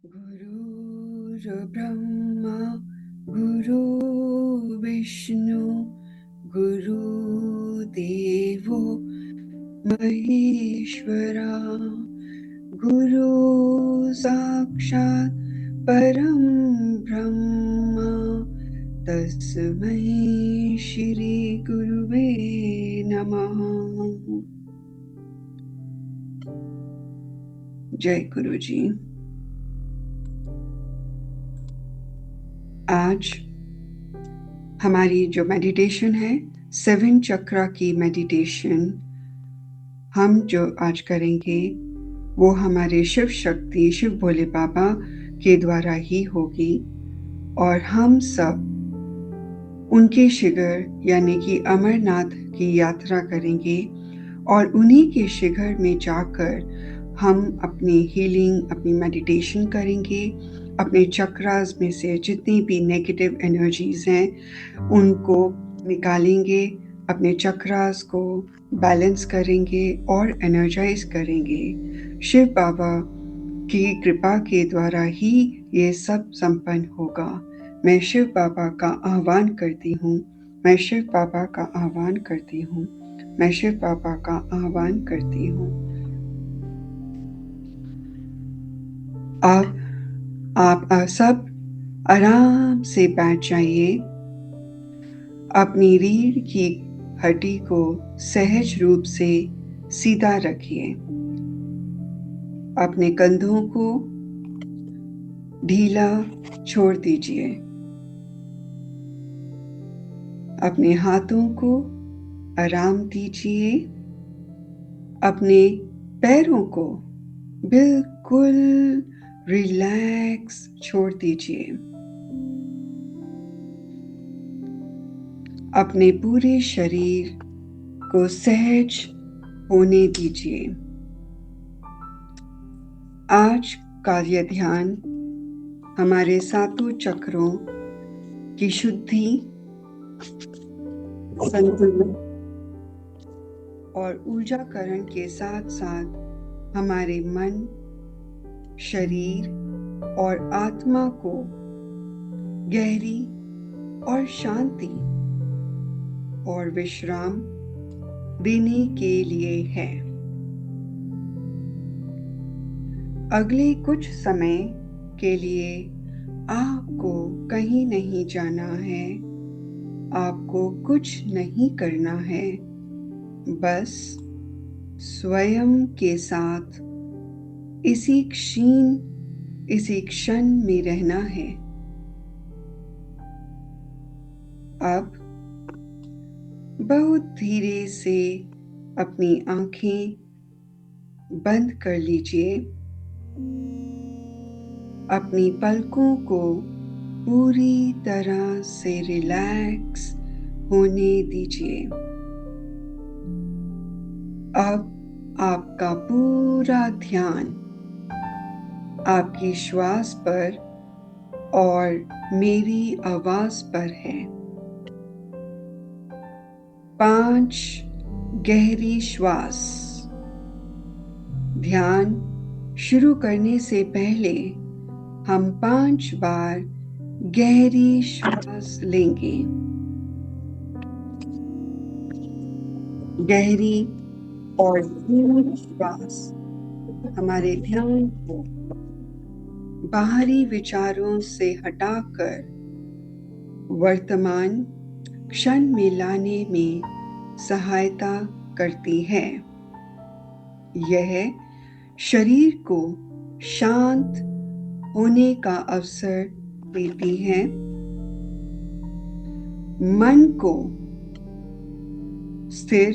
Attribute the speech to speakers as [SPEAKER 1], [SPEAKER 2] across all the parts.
[SPEAKER 1] गुरुर्ब्रह्मा गुरुर्विष्णु गुरुदेवो महेश्वरा गुरु साक्षात् परं ब्रह्म तस्मै श्री गुरुवे नमः। जय गुरुजी। आज हमारी जो मेडिटेशन है 7 चक्रा की मेडिटेशन हम जो आज करेंगे वो हमारे शिव शक्ति शिव भोले बाबा के द्वारा ही होगी और हम सब उनके शिखर यानी कि अमरनाथ की यात्रा करेंगे और उन्हीं के शिखर में जाकर हम अपनी हीलिंग अपनी मेडिटेशन करेंगे। अपने चक्रास में से जितनी भी नेगेटिव एनर्जीज हैं उनको निकालेंगे, अपने चक्रास को बैलेंस करेंगे और एनर्जाइज करेंगे। शिव बाबा की कृपा के द्वारा ही ये सब संपन्न होगा। मैं शिव बाबा का आह्वान करती हूँ, मैं शिव बाबा का आह्वान करती हूँ, मैं शिव बाबा का आह्वान करती हूँ। अब आप सब आराम से बैठ जाइए। अपनी रीढ़ की हड्डी को सहज रूप से सीधा रखिए। अपने कंधों को ढीला छोड़ दीजिए। अपने हाथों को आराम दीजिए। अपने पैरों को बिल्कुल रिलैक्स छोड़ दीजिए। अपने पूरे शरीर को सहज होने दीजिए। आज का यह ध्यान हमारे सातों चक्रों की शुद्धि, संतुलन और ऊर्जाकरण के साथ साथ हमारे मन, शरीर और आत्मा को गहरी और शांति और विश्राम देने के लिए है। अगले कुछ समय के लिए आपको कहीं नहीं जाना है, आपको कुछ नहीं करना है, बस स्वयं के साथ इसी क्षण में रहना है। अब बहुत धीरे से अपनी आंखें बंद कर लीजिए। अपनी पलकों को पूरी तरह से रिलैक्स होने दीजिए। अब आपका पूरा ध्यान आपकी श्वास पर और मेरी आवाज पर है। 5 गहरी श्वास। ध्यान शुरू करने से पहले हम 5 बार गहरी श्वास लेंगे। गहरी और धीमी श्वास हमारे ध्यान को बाहरी विचारों से हटाकर वर्तमान क्षण में लाने में सहायता करती है। यह शरीर को शांत होने का अवसर देती है, मन को स्थिर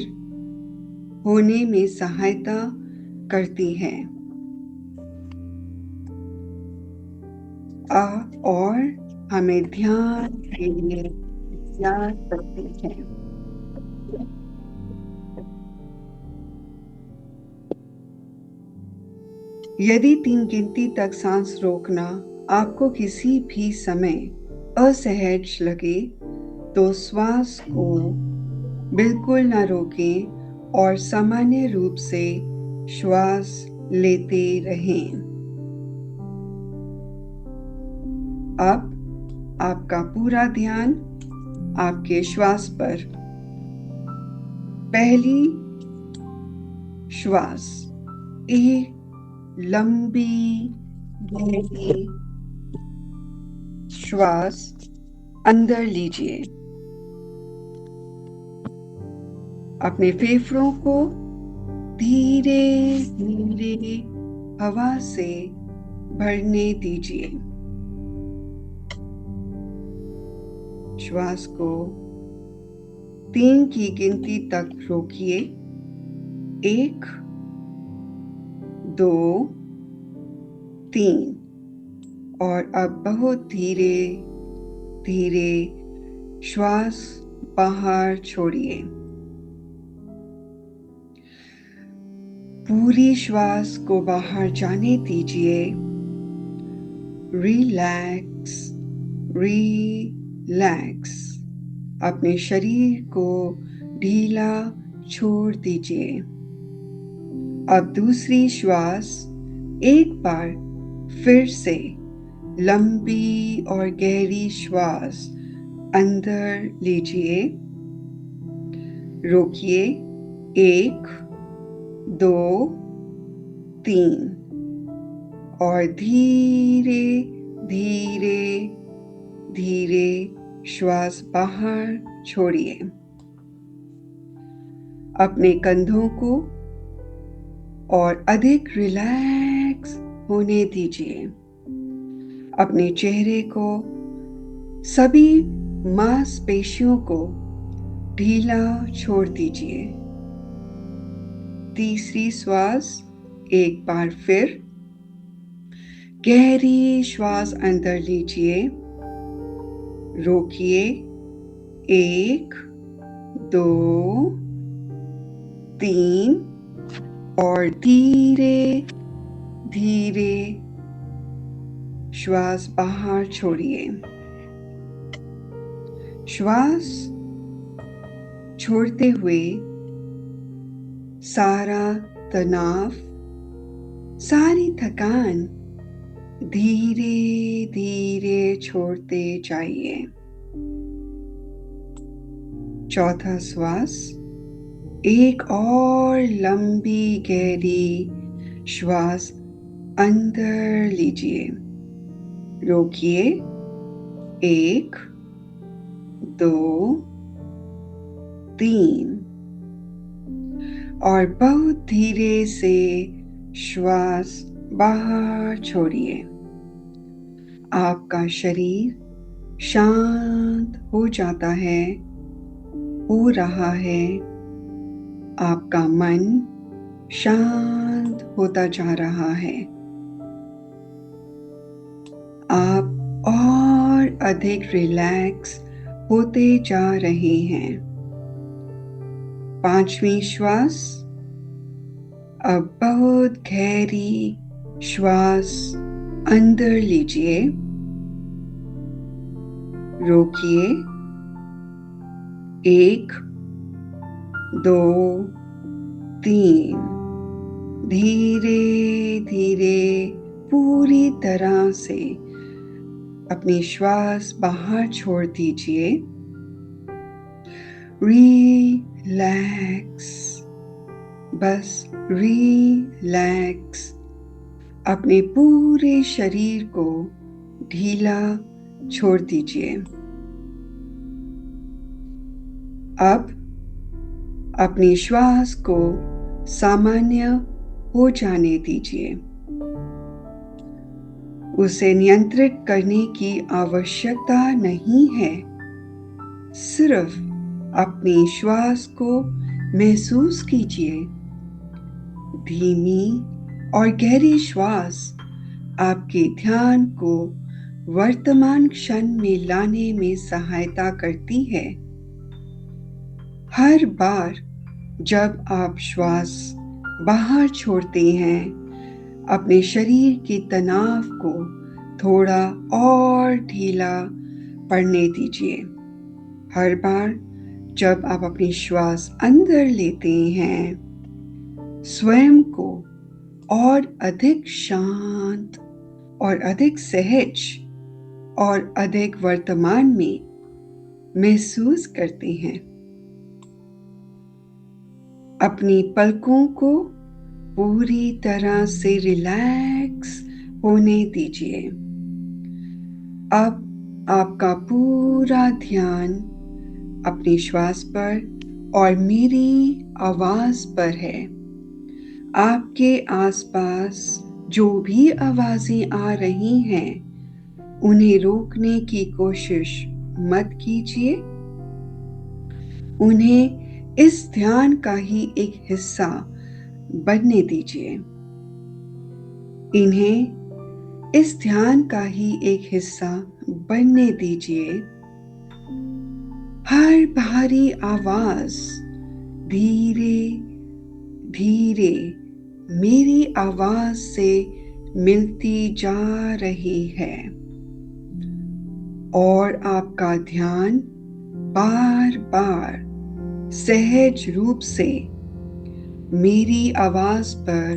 [SPEAKER 1] होने में सहायता करती है और हमें ध्यान के लिए तैयार करती है। यदि 3 गिनती तक सांस रोकना आपको किसी भी समय असहज लगे तो श्वास को बिल्कुल न रोकें और सामान्य रूप से श्वास लेते रहें। अब आपका पूरा ध्यान आपके श्वास पर। पहली श्वास, एक लंबी गहरी श्वास अंदर लीजिए। अपने फेफड़ों को धीरे धीरे हवा से भरने दीजिए। श्वास को 3 की गिनती तक रोकिए। 1, 2, 3 और अब बहुत धीरे धीरे श्वास बाहर छोड़िए। पूरी श्वास को बाहर जाने दीजिए। Relax relax. अपने शरीर को ढीला छोड़ दीजिए। अब दूसरी श्वास एक बार फिर से लंबी और गहरी श्वास अंदर लीजिए। रोकिए। 1, 2, 3 और धीरे धीरे धीरे श्वास बाहर छोड़िए। अपने कंधों को और अधिक रिलैक्स होने दीजिए। अपने चेहरे को, सभी मांसपेशियों को ढीला छोड़ दीजिए। तीसरी श्वास एक बार फिर गहरी श्वास अंदर लीजिए। रोकिए। 1, 2, 3 और धीरे धीरे श्वास बाहर छोड़िए। श्वास छोड़ते हुए सारा तनाव, सारी थकान धीरे धीरे छोड़ते जाइए। चौथा श्वास, एक और लंबी गहरी श्वास अंदर लीजिए। रोकिए। 1, 2, 3 और बहुत धीरे से श्वास बाहर छोड़िए। आपका शरीर शांत हो जाता है, हो रहा है। आपका मन शांत होता जा रहा है। आप और अधिक रिलैक्स होते जा रहे हैं। पांचवी श्वास, अब बहुत गहरी श्वास अंदर लीजिए। रोकिए। 1, 2, 3 धीरे धीरे पूरी तरह से अपनी श्वास बाहर छोड़ दीजिए। रिलैक्स, बस रिलैक्स। अपने पूरे शरीर को ढीला छोड़ दीजिए। अब अपनी श्वास को सामान्य हो जाने दीजिए। उसे नियंत्रित करने की आवश्यकता नहीं है। सिर्फ अपनी श्वास को महसूस कीजिए। धीमी और गहरी श्वास आपके ध्यान को वर्तमान क्षण में लाने में सहायता करती है। हर बार जब आप श्वास बाहर छोड़ते हैं, अपने शरीर के तनाव को थोड़ा और ढीला पड़ने दीजिए। हर बार जब आप अपनी श्वास अंदर लेते हैं, स्वयं को और अधिक शांत और अधिक सहज और अधिक वर्तमान में महसूस करते हैं। अपनी पलकों को पूरी तरह से रिलैक्स होने दीजिए। अब आपका पूरा ध्यान अपनी श्वास पर और मेरी आवाज पर है। आपके आसपास जो भी आवाजें आ रही हैं, उन्हें रोकने की कोशिश मत कीजिए। उन्हें इस ध्यान का ही एक हिस्सा बनने दीजिए। इन्हें इस ध्यान का ही एक हिस्सा बनने दीजिए। हर भारी आवाज धीरे धीरे मेरी आवाज से मिलती जा रही है और आपका ध्यान बार बार सहज रूप से मेरी आवाज पर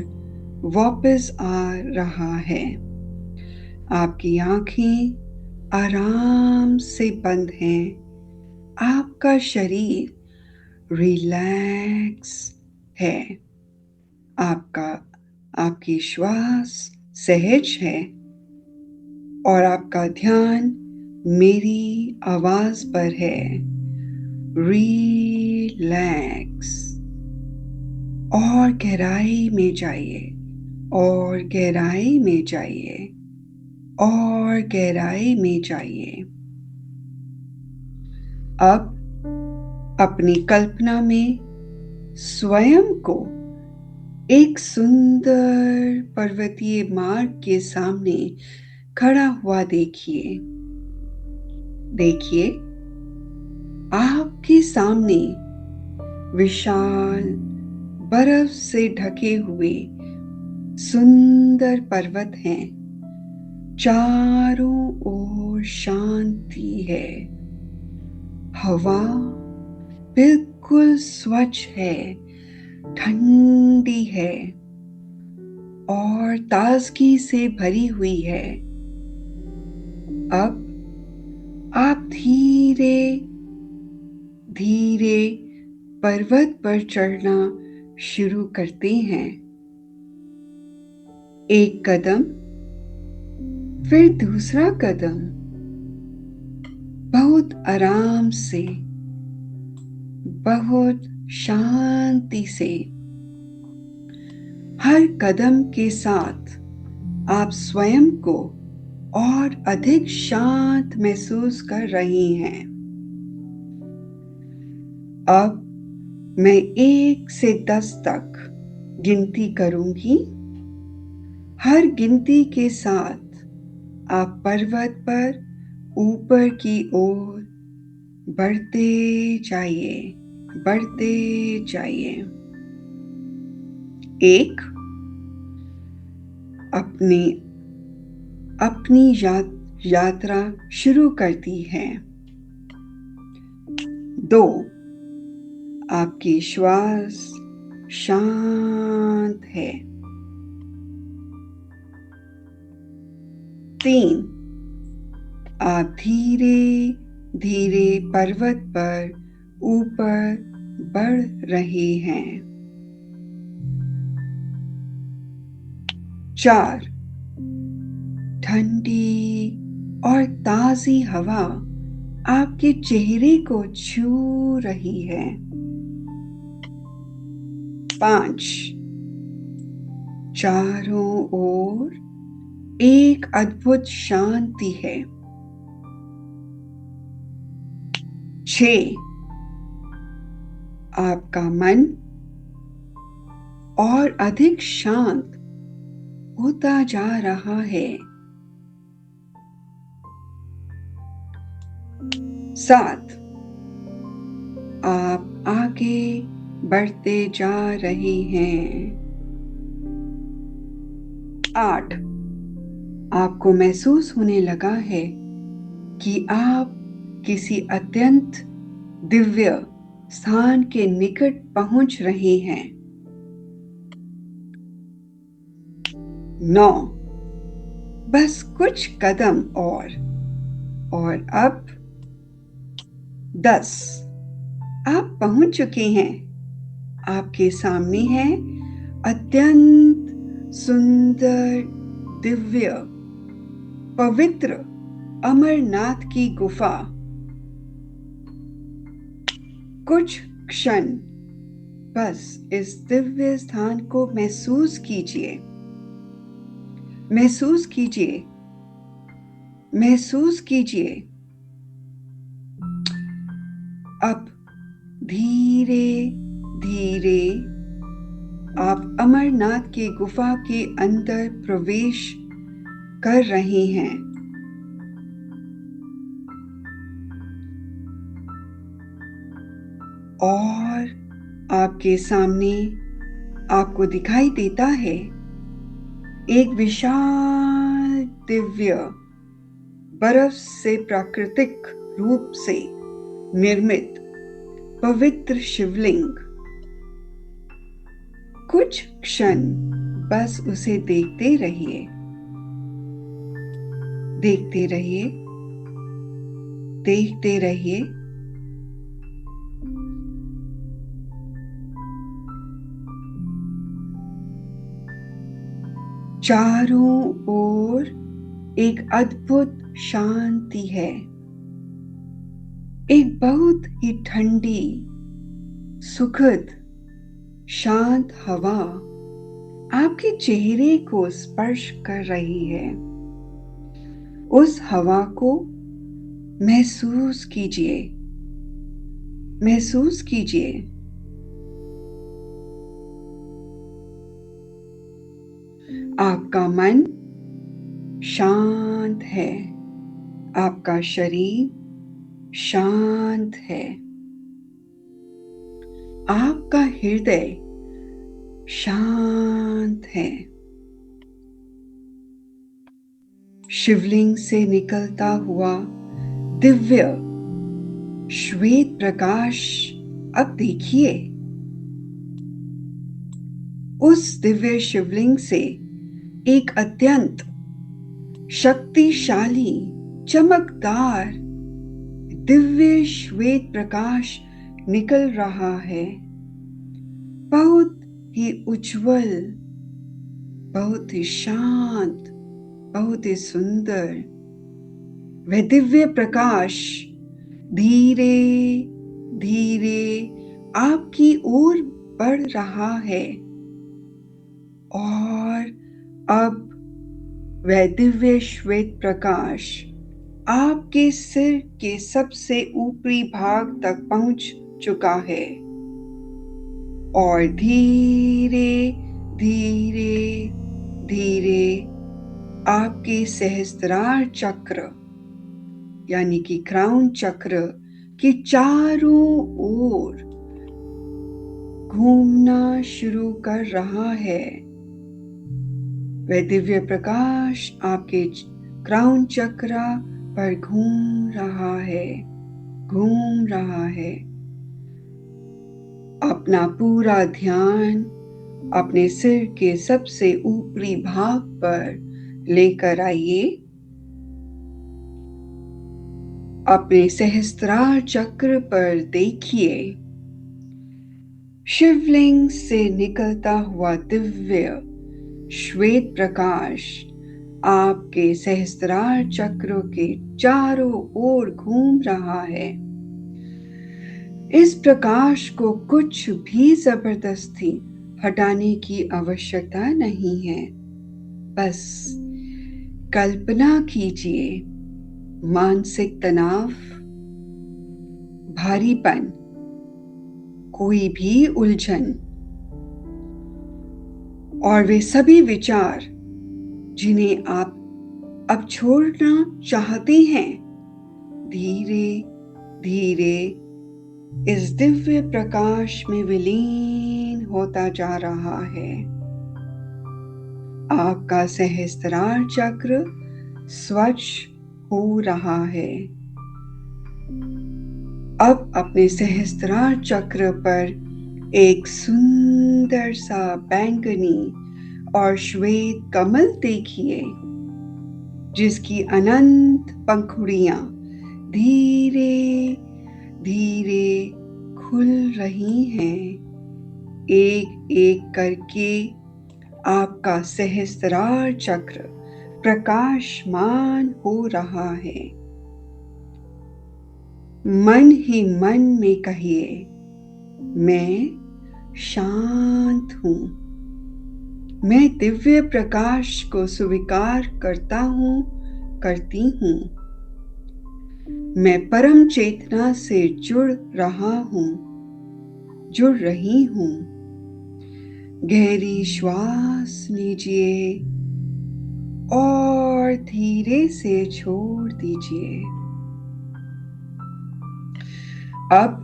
[SPEAKER 1] वापस आ रहा है। आपकी आंखें आराम से बंद हैं। आपका शरीर रिलैक्स है। आपकी श्वास सहज है और आपका ध्यान मेरी आवाज पर है। रिलैक्स। और गहराई में जाइए और गहराई में जाइए और गहराई में जाइए। अब अपनी कल्पना में स्वयं को एक सुंदर पर्वतीय मार्ग के सामने खड़ा हुआ देखिए। देखिए, आपके सामने विशाल बर्फ से ढके हुए सुंदर पर्वत हैं। चारों ओर शांति है। हवा बिल्कुल स्वच्छ है, ठंडी है और ताजगी से भरी हुई है। अब आप धीरे धीरे पर्वत पर चढ़ना शुरू करते हैं। एक कदम, फिर दूसरा कदम, बहुत आराम से, बहुत शांति से। हर कदम के साथ आप स्वयं को और अधिक शांत महसूस कर रही हैं। अब मैं 1 से 10 तक गिनती करूंगी। हर गिनती के साथ आप पर्वत पर ऊपर की ओर बढ़ते जाइए, बढ़ते जाइए। 1, अपनी यात्रा शुरू करती है। 2, आपकी श्वास शांत है। 3, आप धीरे धीरे पर्वत पर ऊपर बढ़ रहे हैं। 4, ठंडी और ताजी हवा आपके चेहरे को छू रही है। 5, चारों ओर एक अद्भुत शांति है। 6, आपका मन और अधिक शांत होता जा रहा है। 7, आप आगे बढ़ते जा रहे हैं। 8, आपको महसूस होने लगा है कि आप किसी अत्यंत दिव्य स्थान के निकट पहुंच रहे हैं। 9, बस कुछ कदम और और अब 10 आप पहुंच चुके हैं। आपके सामने है अत्यंत सुंदर, दिव्य, पवित्र अमरनाथ की गुफा। कुछ क्षण बस इस दिव्य स्थान को महसूस कीजिए, महसूस कीजिए, महसूस कीजिए। अब धीरे धीरे आप अमरनाथ की गुफा के अंदर प्रवेश कर रहे हैं। और आपके सामने आपको दिखाई देता है एक विशाल, दिव्य, बर्फ से प्राकृतिक रूप से निर्मित पवित्र शिवलिंग। कुछ क्षण बस उसे देखते रहिए, देखते रहिए, देखते रहिए। चारों ओर एक अद्भुत शांति है, एक बहुत ही ठंडी, सुखद, शांत हवा आपके चेहरे को स्पर्श कर रही है। उस हवा को महसूस कीजिए, महसूस कीजिए। आपका मन शांत है, आपका शरीर शांत है, आपका हृदय शांत है। शिवलिंग से निकलता हुआ दिव्य श्वेत प्रकाश अब देखिए। उस दिव्य शिवलिंग से एक अत्यंत शक्तिशाली, चमकदार, दिव्य श्वेत प्रकाश निकल रहा है। बहुत ही उज्जवल, बहुत ही शांत, बहुत ही सुंदर। वह दिव्य प्रकाश धीरे धीरे आपकी ओर बढ़ रहा है और अब वह दिव्य श्वेत प्रकाश आपके सिर के सबसे ऊपरी भाग तक पहुंच चुका है और धीरे धीरे धीरे आपके सहस्त्रार चक्र यानी कि क्राउन चक्र के चारों ओर घूमना शुरू कर रहा है। वह दिव्य प्रकाश आपके क्राउन चक्र पर घूम रहा है, घूम रहा है। अपना पूरा ध्यान अपने सिर के सबसे ऊपरी भाग पर लेकर आइए। अपने सहस्त्रार चक्र पर देखिए। शिवलिंग से निकलता हुआ दिव्य श्वेत प्रकाश आपके सहस्त्रार चक्रों के चारों ओर घूम रहा है। इस प्रकाश को कुछ भी जबरदस्ती हटाने की आवश्यकता नहीं है। बस कल्पना कीजिए, मानसिक तनाव, भारीपन, कोई भी उलझन और वे सभी विचार जिन्हें आप अब छोड़ना चाहते हैं, धीरे धीरे इस दिव्य प्रकाश में विलीन होता जा रहा है। आपका सहस्त्रार चक्र स्वच्छ हो रहा है। अब अपने सहस्त्रार चक्र पर एक सुंदर सा बैंगनी और श्वेत कमल देखिए जिसकी अनंत पंखुड़ियां धीरे धीरे खुल रही हैं। एक एक करके आपका सहस्त्रार चक्र प्रकाशमान हो रहा है। मन ही मन में कहिए, मैं शांत हूं। मैं दिव्य प्रकाश को स्वीकार करता हूं, करती हूं। मैं परम चेतना से जुड़ रहा हूं, जुड़ रही हूं। गहरी श्वास लीजिए और धीरे से छोड़ दीजिए। अब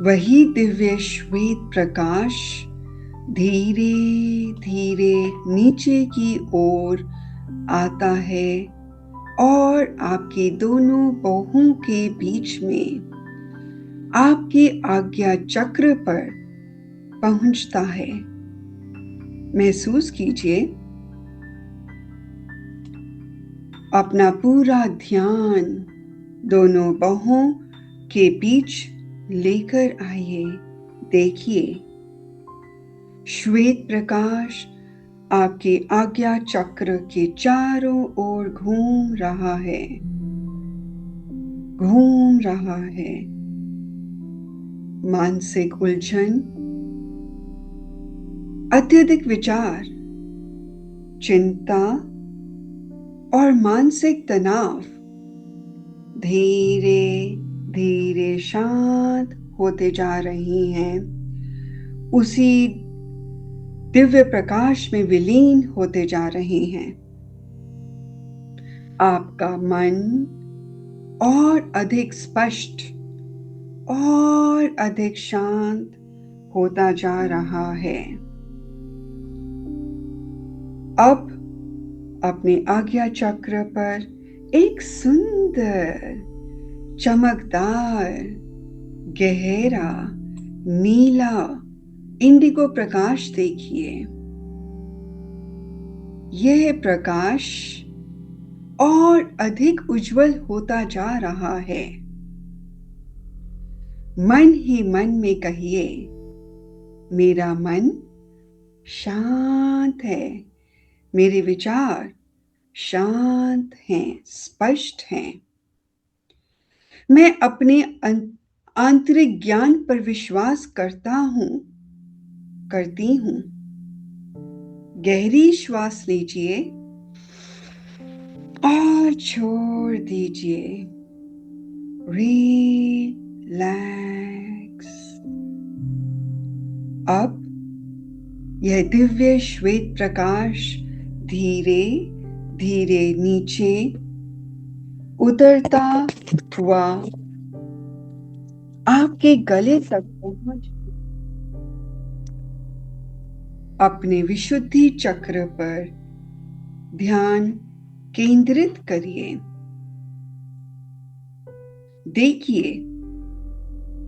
[SPEAKER 1] वही दिव्य श्वेत प्रकाश धीरे धीरे नीचे की ओर आता है और आपके दोनों बाहों के बीच में आपके आज्ञा चक्र पर पहुंचता है। महसूस कीजिए, अपना पूरा ध्यान दोनों बाहों के बीच लेकर आइए। देखिए, श्वेत प्रकाश आपके आज्ञा चक्र के चारों ओर घूम रहा है, घूम रहा है। मानसिक उलझन, अत्यधिक विचार, चिंता और मानसिक तनाव धीरे धीरे शांत होते जा रही हैं, उसी दिव्य प्रकाश में विलीन होते जा रही हैं। आपका मन और अधिक स्पष्ट और अधिक शांत होता जा रहा है। अब अपने आज्ञा चक्र पर एक सुंदर, चमकदार, गहरा, नीला, इंडिगो प्रकाश देखिए। यह प्रकाश और अधिक उज्जवल होता जा रहा है। मन ही मन में कहिए, मेरा मन शांत है, मेरे विचार शांत हैं, स्पष्ट हैं। मैं अपने आंतरिक ज्ञान पर विश्वास करता हूं, करती हूं। गहरी श्वास लीजिए और छोड़ दीजिए। रिलैक्स। अब यह दिव्य श्वेत प्रकाश धीरे धीरे नीचे उतरता हुआ आपके गले तक पहुंच अपने विशुद्धि चक्र पर ध्यान केंद्रित करिए। देखिए,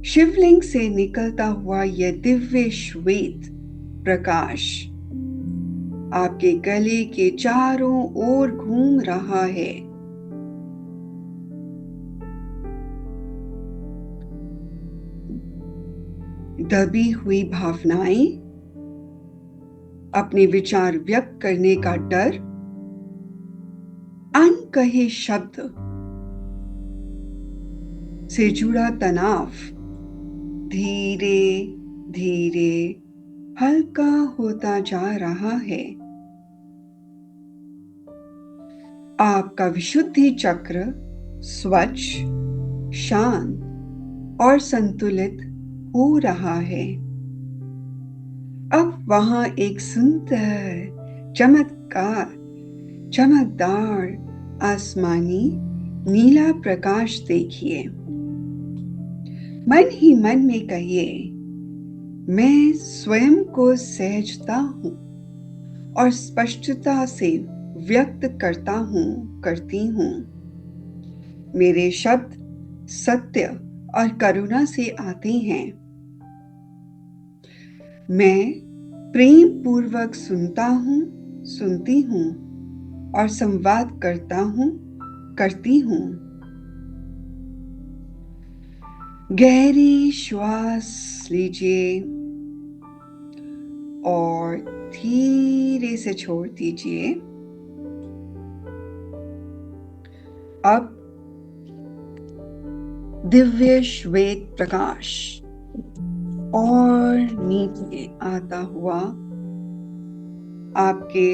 [SPEAKER 1] शिवलिंग से निकलता हुआ यह दिव्य श्वेत प्रकाश आपके गले के चारों ओर घूम रहा है। दबी हुई भावनाएं, अपने विचार व्यक्त करने का डर, अनकहे शब्द से जुड़ा तनाव धीरे धीरे हल्का होता जा रहा है। आपका विशुद्धि चक्र स्वच्छ, शांत और संतुलित हो रहा है। अब वहां एक सुंदर, चमकदार आसमानी नीला प्रकाश देखिए। मन ही मन में कहिए, मैं स्वयं को सहजता हूं और स्पष्टता से व्यक्त करता हूं, करती हूं। मेरे शब्द सत्य और करुणा से आते हैं। मैं प्रेम पूर्वक सुनता हूं, सुनती हूं। और संवाद करती हूँ। गहरी श्वास लीजिए और धीरे से छोड़ दीजिए। अब दिव्य श्वेत प्रकाश और नीचे आता हुआ आपके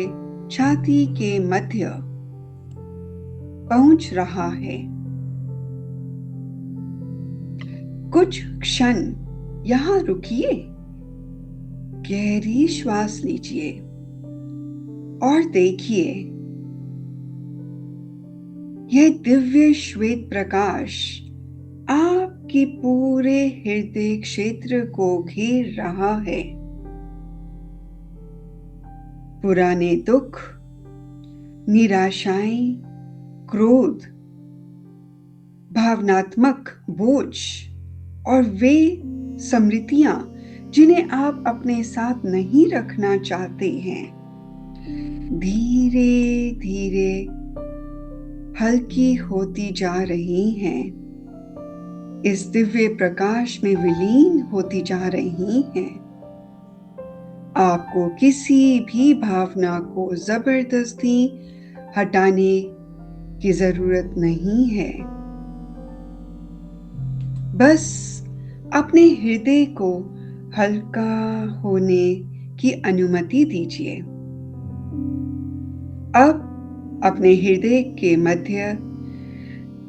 [SPEAKER 1] छाती के मध्य पहुंच रहा है। कुछ क्षण यहां रुकिए, गहरी श्वास लीजिए और देखिए यह दिव्य श्वेत प्रकाश आपके पूरे हृदय क्षेत्र को घेर रहा है। पुराने दुख, निराशाएं, क्रोध, भावनात्मक बोझ और वे स्मृतियां जिन्हें आप अपने साथ नहीं रखना चाहते हैं, धीरे धीरे हल्की होती जा रही हैं, इस दिव्य प्रकाश में विलीन होती जा रही हैं। आपको किसी भी भावना को जबरदस्ती हटाने की जरूरत नहीं है। बस अपने हृदय को हल्का होने की अनुमति दीजिए। अब अपने हृदय के मध्य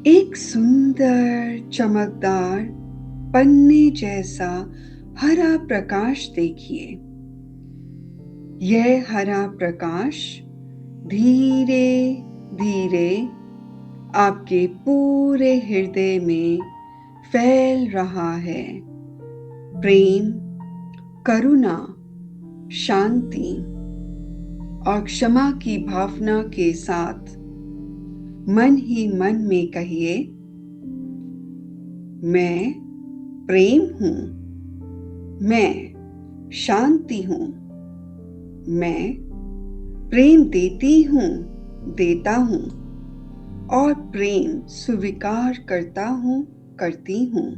[SPEAKER 1] एक सुंदर चमकदार पन्ने जैसा हरा प्रकाश देखिए। यह हरा प्रकाश धीरे धीरे आपके पूरे हृदय में फैल रहा है। प्रेम, करुणा, शांति और क्षमा की भावना के साथ मन ही मन में कहिए, मैं प्रेम हूं, मैं शांति हूं, मैं प्रेम देता हूं और प्रेम स्वीकार करती हूं।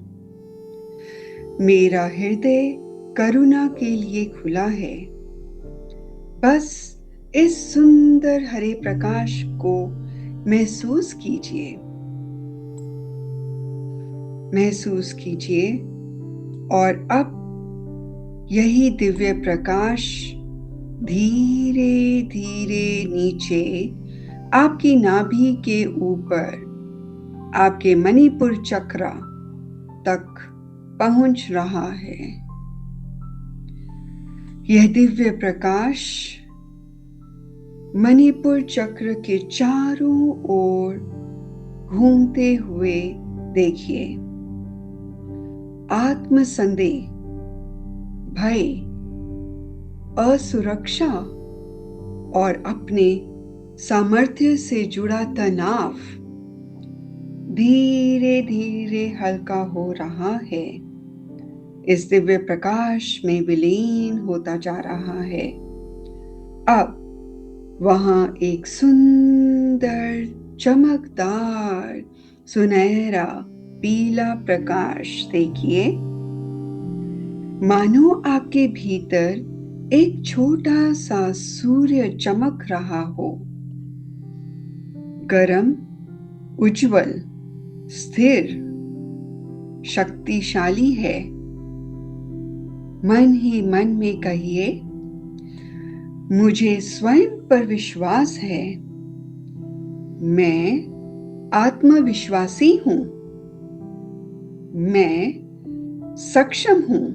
[SPEAKER 1] मेरा हृदय करुणा के लिए खुला है। बस इस सुंदर हरे प्रकाश को महसूस कीजिए और अब यही दिव्य प्रकाश धीरे धीरे नीचे आपकी नाभि के ऊपर आपके मणिपुर चक्र तक पहुंच रहा है। यह दिव्य प्रकाश मणिपुर चक्र के चारों ओर घूमते हुए देखिए। आत्मसंदेह, भय, असुरक्षा और अपने सामर्थ्य से जुड़ा तनाव धीरे धीरे हल्का हो रहा है, इस दिव्य प्रकाश में विलीन होता जा रहा है। अब वहां एक सुंदर चमकदार सुनहरा पीला प्रकाश देखिए, मानो आपके भीतर एक छोटा सा सूर्य चमक रहा हो। गरम, उज्जवल, स्थिर, शक्तिशाली है। मन ही मन में कहिए, मुझे स्वयं पर विश्वास है, मैं आत्मविश्वासी हूं, मैं सक्षम हूं,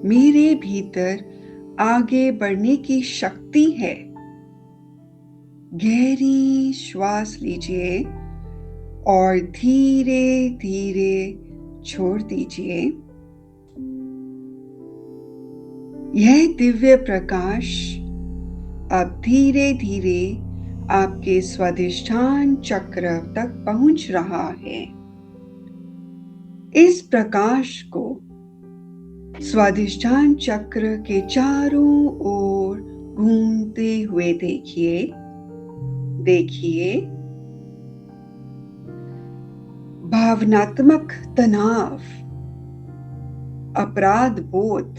[SPEAKER 1] मेरे भीतर आगे बढ़ने की शक्ति है। गहरी श्वास लीजिए और धीरे धीरे छोड़ दीजिए। यह दिव्य प्रकाश अब धीरे धीरे आपके स्वादिष्ठान चक्र तक पहुंच रहा है। इस प्रकाश को स्वादिष्ठान चक्र के चारों ओर घूमते हुए देखिए। भावनात्मक तनाव, अपराध बोध,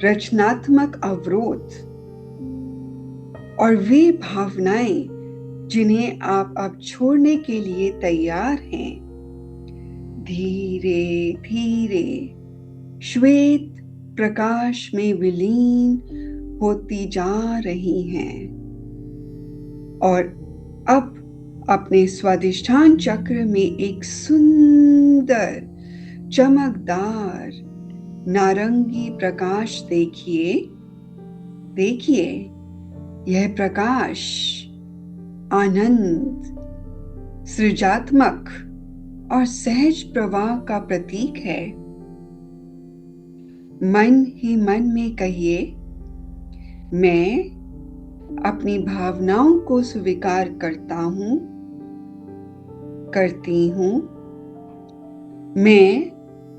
[SPEAKER 1] रचनात्मक अवरोध और वे भावनाएं जिन्हें आप अब छोड़ने के लिए तैयार हैं, धीरे धीरे श्वेत प्रकाश में विलीन होती जा रही हैं और अब अपने स्वादिष्ठान चक्र में एक सुंदर चमकदार नारंगी प्रकाश देखिए। यह प्रकाश आनंद, सृजनात्मक और सहज प्रवाह का प्रतीक है। मन ही मन में कहिए, मैं अपनी भावनाओं को स्वीकार करती हूँ। मैं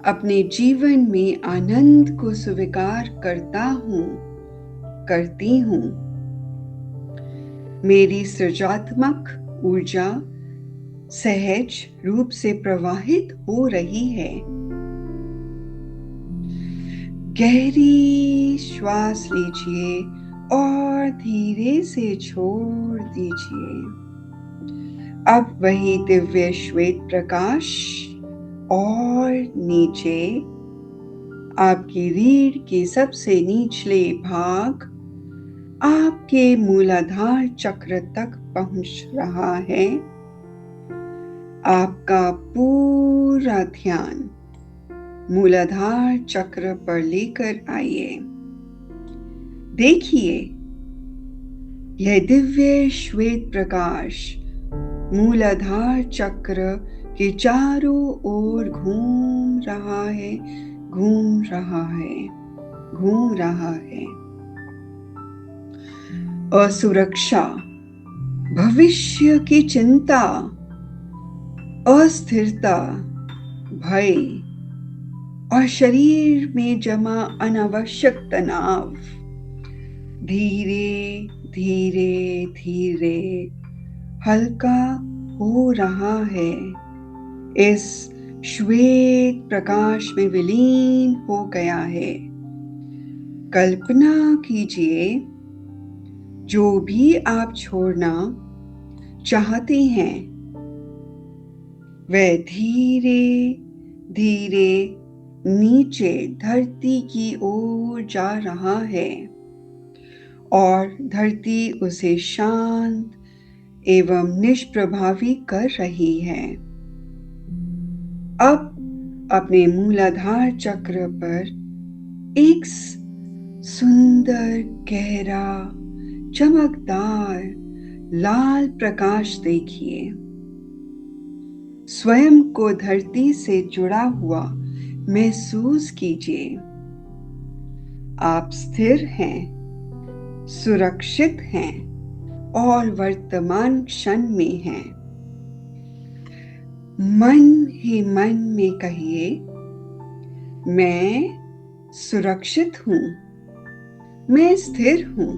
[SPEAKER 1] अपने जीवन में आनंद को स्वीकार करती हूँ। मेरी सृजनात्मक ऊर्जा सहज रूप से प्रवाहित हो रही है। गहरी श्वास लीजिए और धीरे से छोड़ दीजिए। अब वही दिव्य श्वेत प्रकाश और नीचे आपकी रीढ़ के सबसे निचले भाग आपके मूलाधार चक्र तक पहुंच रहा है। आपका पूरा ध्यान मूलाधार चक्र पर लेकर आइए। देखिए, यह दिव्य श्वेत प्रकाश मूलाधार चक्र के चारों ओर घूम रहा है। असुरक्षा, भविष्य की चिंता, अस्थिरता, भय और शरीर में जमा अनावश्यक तनाव धीरे धीरे हल्का हो रहा है। इस श्वेत प्रकाश में विलीन हो गया है। कल्पना कीजिए, जो भी आप छोड़ना चाहते हैं वह धीरे धीरे नीचे धरती की ओर जा रहा है और धरती उसे शांत एवं निष्प्रभावी कर रही है। अब अपने मूलाधार चक्र पर एक सुंदर गहरा चमकदार लाल प्रकाश देखिए। स्वयं को धरती से जुड़ा हुआ महसूस कीजिए। आप स्थिर हैं, सुरक्षित हैं और वर्तमान क्षण में हैं। मन ही मन में कहिए, मैं सुरक्षित हूँ, मैं स्थिर हूँ,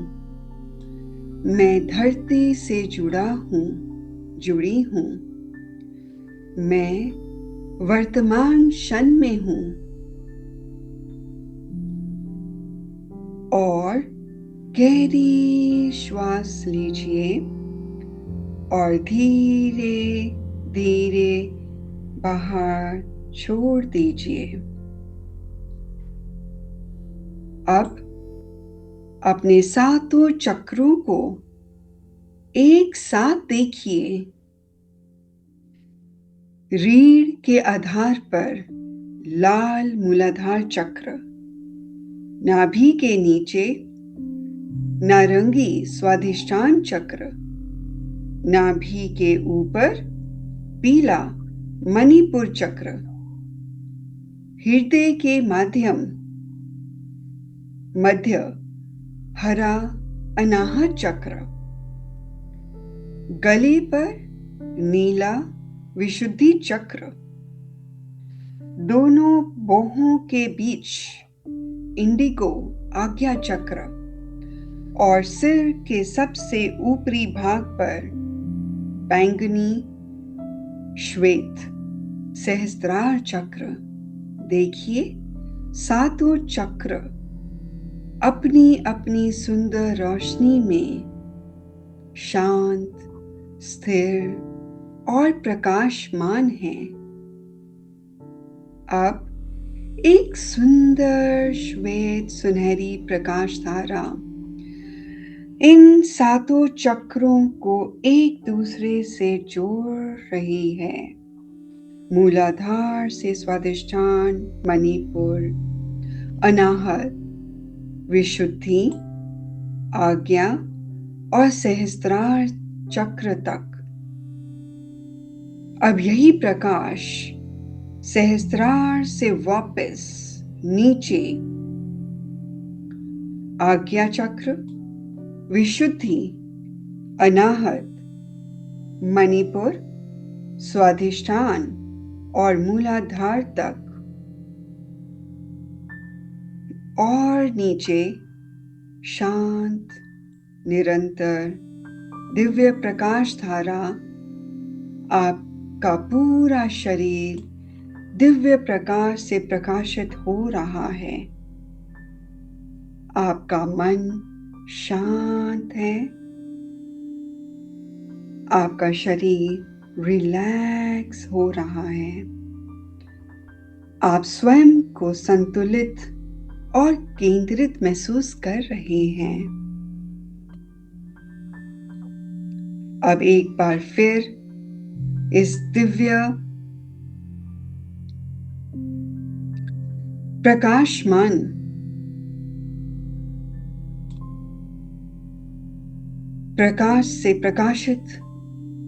[SPEAKER 1] मैं धरती से जुड़ी हूँ, मैं वर्तमान क्षण में हूँ। और गहरी श्वास लीजिए और धीरे धीरे बाहर छोड़ दीजिए। अब अपने सातों चक्रों को एक साथ देखिए। रीढ़ के आधार पर लाल मूलाधार चक्र, नाभि के नीचे नारंगी स्वादिष्ठान चक्र, नाभि के ऊपर पीला मणिपुर चक्र, हृदय के मध्य हरा अनाहत चक्र, गले पर नीला विशुद्धि चक्र, दोनों बाहों के बीच इंडिगो आज्ञा चक्र और सिर के सबसे ऊपरी भाग पर बैंगनी श्वेत सहस्त्रार चक्र। देखिए, सातों चक्र अपनी अपनी सुंदर रोशनी में शांत, स्थिर और प्रकाशमान हैं। अब एक सुंदर श्वेत सुनहरी प्रकाश धारा इन सातों चक्रों को एक दूसरे से जोड़ रही है। मूलाधार से स्वादिष्ठान, मणिपुर, अनाहत, विशुद्धि, आज्ञा और सहस्त्रार चक्र तक। अब यही प्रकाश सहस्त्रार से वापस नीचे आज्ञा चक्र, विशुद्धि, अनाहत, मणिपुर, स्वाधिष्ठान और मूलाधार तक और नीचे शांत, निरंतर दिव्य प्रकाश धारा आपका पूरा शरीर दिव्य प्रकाश से प्रकाशित हो रहा है। आपका मन शांत है, आपका शरीर रिलैक्स हो रहा है। आप स्वयं को संतुलित और केंद्रित महसूस कर रहे हैं। अब एक बार फिर इस दिव्य प्रकाशमान प्रकाश से प्रकाशित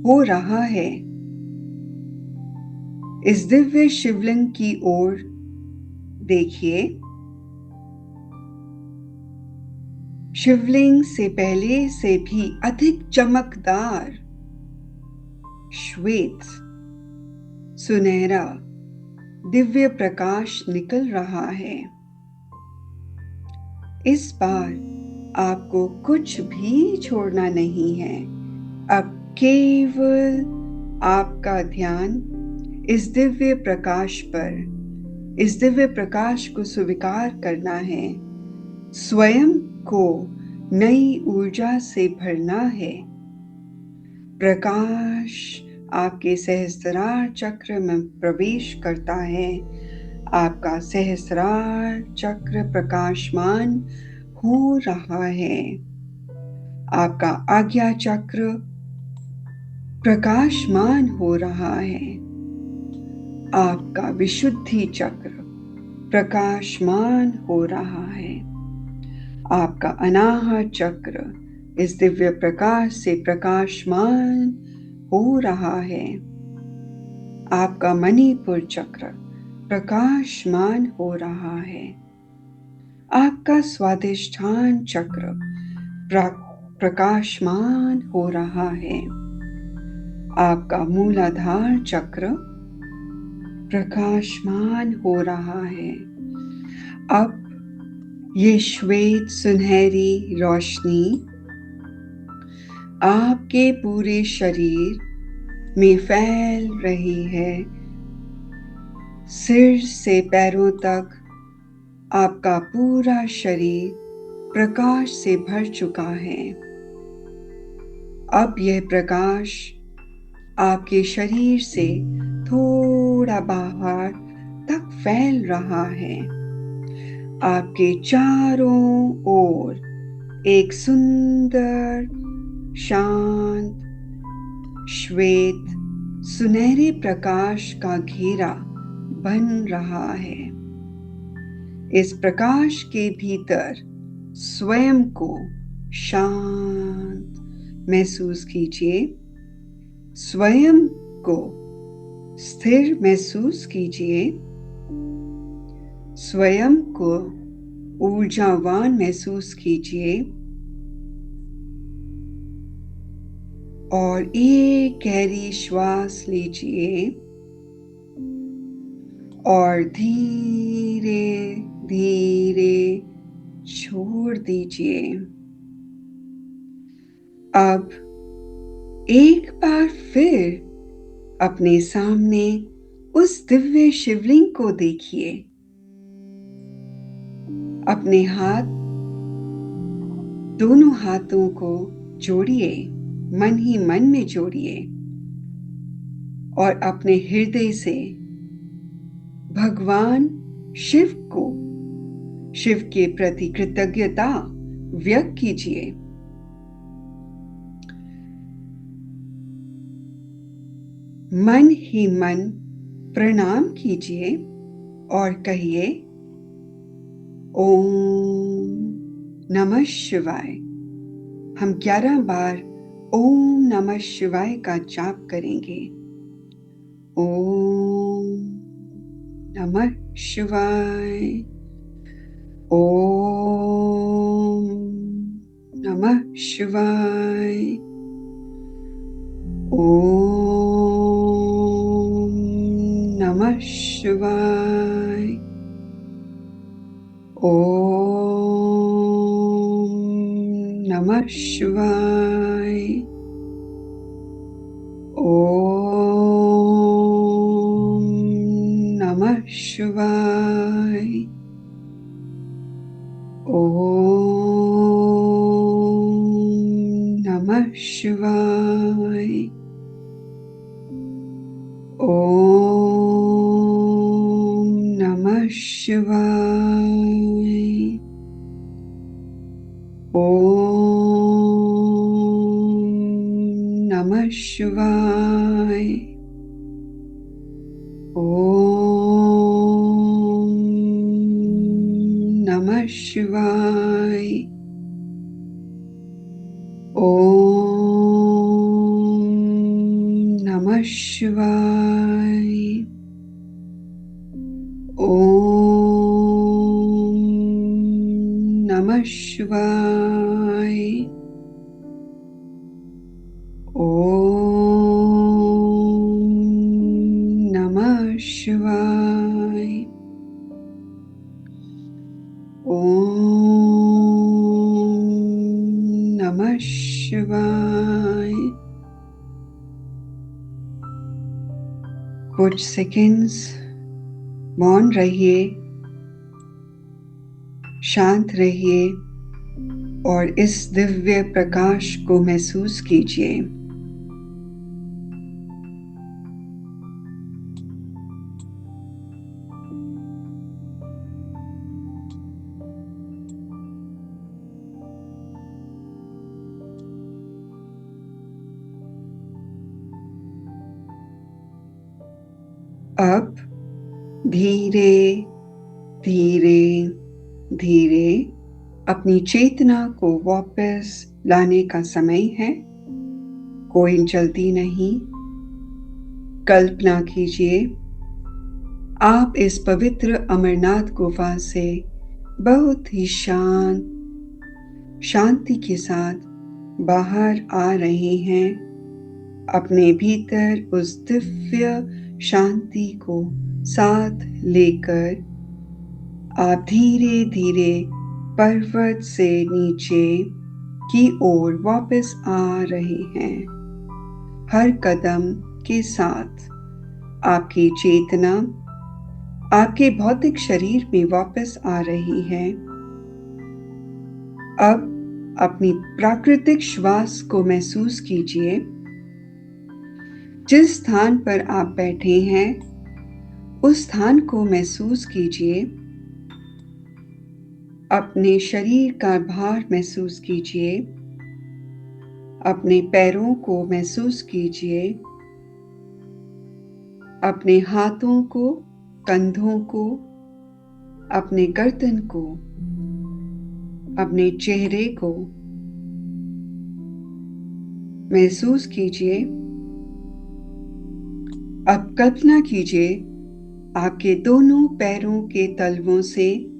[SPEAKER 1] हो रहा है। इस दिव्य शिवलिंग की ओर देखिए। शिवलिंग से पहले से भी अधिक चमकदार श्वेत सुनहरा दिव्य प्रकाश निकल रहा है। इस बार आपको कुछ भी छोड़ना नहीं है। अब केवल आपका ध्यान इस दिव्य प्रकाश पर, इस दिव्य प्रकाश को स्वीकार करना है। स्वयं को नई ऊर्जा से भरना है। प्रकाश आपके सहस्त्रार चक्र में प्रवेश करता है। आपका सहस्त्रार चक्र प्रकाशमान हो रहा है। आपका आज्ञा चक्र प्रकाशमान हो रहा है। आपका विशुद्धि चक्र प्रकाशमान हो रहा है। आपका अनाहत चक्र इस दिव्य प्रकाश से प्रकाशमान हो रहा है। आपका मणिपुर चक्र प्रकाशमान हो रहा है। आपका स्वादिष्ठान चक्र प्रकाशमान हो रहा है। आपका मूलाधार चक्र प्रकाशमान हो रहा है। अब ये श्वेत सुनहरी रोशनी आपके पूरे शरीर में फैल रही है। सिर से पैरों तक आपका पूरा शरीर प्रकाश से भर चुका है। अब यह प्रकाश आपके शरीर से थोड़ा बाहर तक फैल रहा है। आपके चारों ओर एक सुंदर, शांत, श्वेत, सुनहरे प्रकाश का घेरा बन रहा है। इस प्रकाश के भीतर स्वयं को शांत महसूस कीजिए। स्वयं को स्थिर महसूस कीजिए। स्वयं को ऊर्जावान महसूस कीजिए और एक गहरी श्वास लीजिए और धीरे धीरे छोड़ दीजिए। अब एक बार फिर अपने सामने उस दिव्य शिवलिंग को देखिए। अपने दोनों हाथों को जोड़िए, मन ही मन में जोड़िए और अपने हृदय से भगवान शिव के प्रति कृतज्ञता व्यक्त कीजिए। मन ही मन प्रणाम कीजिए और कहिए ओम नमः शिवाय। हम 11 बार ओम नमः शिवाय का जाप करेंगे। ओम नमः शिवाय। ओम नमः शिवाय। ओम नमः शिवाय। ओम नमः शिवाय। ओम नमः शिवाय। ओम नमः शिवाय। ओम नमः शिवाय। ओम नमः शिवाय। ओम नमः शिवाय। ओम नमः शिवाय। ओम नमः शिवाय। ओम नमः शिवाय। ओम नमः शिवाय। कुछ सेकंड्स मौन रहिए, शांत रहिए और इस दिव्य प्रकाश को महसूस कीजिए। अब धीरे धीरे धीरे अपनी चेतना को वापस लाने का समय है। कोई जल्दी नहीं। कल्पना कीजिए आप इस पवित्र अमरनाथ गुफा से बहुत ही शांति के साथ बाहर आ रहे हैं। अपने भीतर उस दिव्य शांति को साथ लेकर आप धीरे धीरे पर्वत से नीचे की ओर वापस आ रहे हैं। हर कदम के साथ आपकी चेतना आपके भौतिक शरीर में वापस आ रही है। अब अपनी प्राकृतिक श्वास को महसूस कीजिए। जिस स्थान पर आप बैठे हैं उस स्थान को महसूस कीजिए। अपने शरीर का भार महसूस कीजिए। अपने पैरों को महसूस कीजिए। अपने हाथों को, कंधों को, अपने गर्दन को, अपने चेहरे को महसूस कीजिए। अब कल्पना कीजिए आपके दोनों पैरों के तलवों से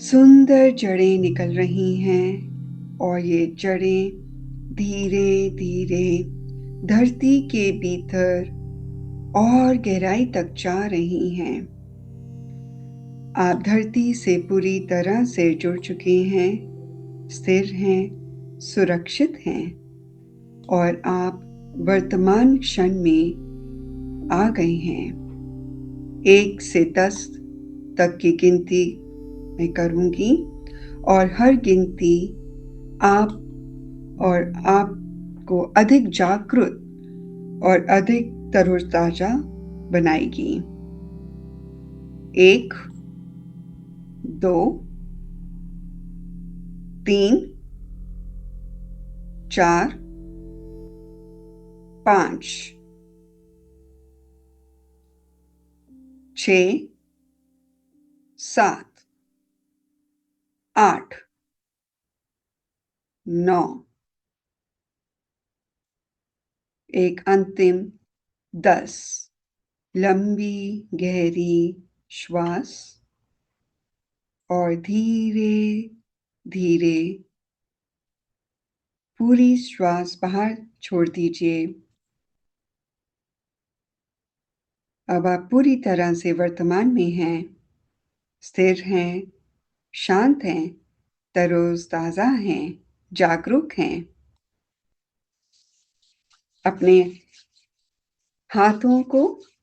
[SPEAKER 1] सुंदर जड़ें निकल रही हैं और ये जड़ें धीरे धीरे धरती के भीतर और गहराई तक जा रही हैं। आप धरती से पूरी तरह से जुड़ चुके हैं, स्थिर हैं, सुरक्षित हैं और आप वर्तमान क्षण में आ गए हैं। 1 से 10 तक की गिनती मैं करूंगी और हर गिनती आपको अधिक जागरूक और अधिक तरोताजा बनाएगी। 1, 2, 3, 4, 5, 6, 7, 8, 9, एक अंतिम 10। लंबी गहरी श्वास और धीरे धीरे पूरी श्वास बाहर छोड़ दीजिए। अब आप पूरी तरह से वर्तमान में हैं, स्थिर हैं, शांत हैं, तरोताजा हैं, जागरूक हैं। अपने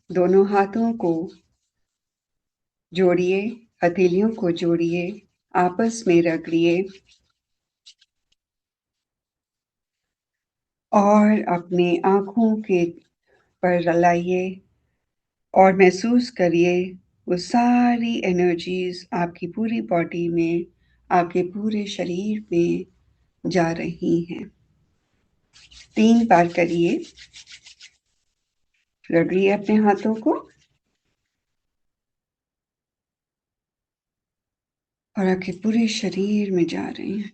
[SPEAKER 1] दोनों हाथों को जोड़िए, हथेलियों को जोड़िए, आपस में रगड़िए और अपने आँखों के पर लाइए और महसूस करिए वो सारी एनर्जीज़ आपकी पूरी बॉडी में, आपके पूरे शरीर में जा रही हैं। 3 बार करिए, रगड़िए अपने हाथों को और आपके पूरे शरीर में जा रही हैं।